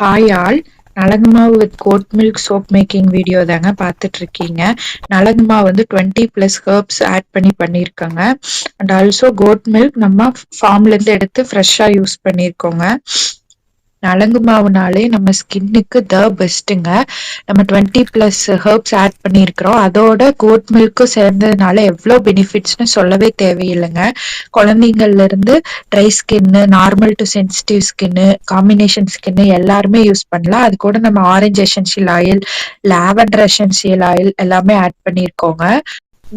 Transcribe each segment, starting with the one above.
Hi all. நலங்கு மாவு with goat milk soap making video தாங்க பார்த்துட்டு இருக்கீங்க. நலங்கு மாவு வந்து 20+ ஹெர்ப்ஸ் ஆட் பண்ணியிருக்காங்க. அண்ட் ஆல்சோ கோட் மில்க் நம்ம ஃபார்ம்ல இருந்து எடுத்து ஃப்ரெஷ்ஷா யூஸ் பண்ணியிருக்கோங்க. நலங்கு மாவுனாலே நம்ம ஸ்கின்னுக்கு பெஸ்ட்டுங்க. நம்ம 20+ ஹெர்ப்ஸ் ஆட் பண்ணியிருக்கிறோம். அதோட கோட் மில்க்கும் சேர்ந்ததுனால எவ்வளோ பெனிஃபிட்ஸ்னு சொல்லவே தேவையில்லைங்க. குழந்தைங்கள்ல இருந்து try skin, normal to sensitive skin, combination skin எல்லாருமே யூஸ் பண்ணலாம். அது கூட நம்ம orange essential oil, lavender essential oil எல்லாமே ஆட் பண்ணியிருக்கோங்க.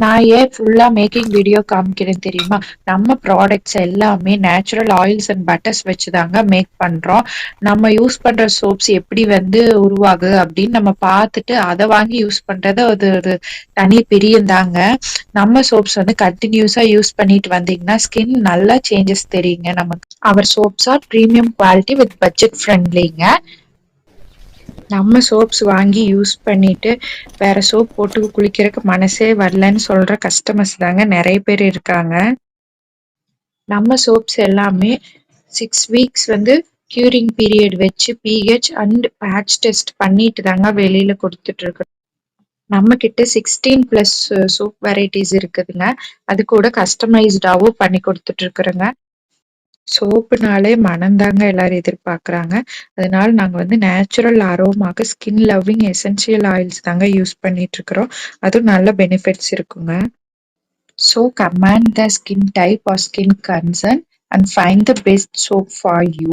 நான் ஏன் ஃபுல்லா மேக்கிங் வீடியோ காமிக்கிறேன் தெரியுமா? நம்ம ப்ராடக்ட்ஸ் எல்லாமே நேச்சுரல் ஆயில்ஸ் அண்ட் பட்டர்ஸ் வச்சுதாங்க மேக் பண்றோம். நம்ம யூஸ் பண்ற சோப்ஸ் எப்படி வந்து உருவாகுது அப்படின்னு நம்ம பார்த்துட்டு அதை வாங்கி யூஸ் பண்றது அது ஒரு தனி பிரியந்தாங்க. நம்ம சோப்ஸ் வந்து கண்டினியூஸா யூஸ் பண்ணிட்டு வந்தீங்கன்னா ஸ்கின் நல்லா சேஞ்சஸ் தெரியுங்க நமக்கு. Our soaps are premium quality with budget ஃப்ரெண்ட்லிங்க. நம்ம சோப்ஸ் வாங்கி யூஸ் பண்ணிட்டு வேற சோப் போட்டு குளிக்கிறதுக்கு மனசே வரலன்னு சொல்ற கஸ்டமர்ஸ் தாங்க நிறைய பேர் இருக்காங்க. நம்ம சோப்ஸ் எல்லாமே 6 வீக்ஸ் வந்து கியூரிங் பீரியட் வச்சு pH அண்ட் பேட்ச் டெஸ்ட் பண்ணிட்டு தாங்க வெளியில கொடுத்துட்டு இருக்கோம். நம்ம கிட்ட 16+ சோப் வெரைட்டிஸ் இருக்குதுங்க. அது கூட கஸ்டமைஸ்டாவும் பண்ணி கொடுத்துட்டு இருக்கிறோங்க. சோப்புனாலே மனம்தாங்க எல்லாரும் எதிர்பார்க்குறாங்க. அதனால நாங்க வந்து நேச்சுரல் அரோமாக்கு ஸ்கின் லவ்விங் எசென்ஷியல் ஆயில்ஸ் தாங்க யூஸ் பண்ணிட்டு இருக்கிறோம். அதுவும் நல்ல பெனிஃபிட்ஸ் இருக்குங்க. So comment the skin type or skin concern and find the best soap for you.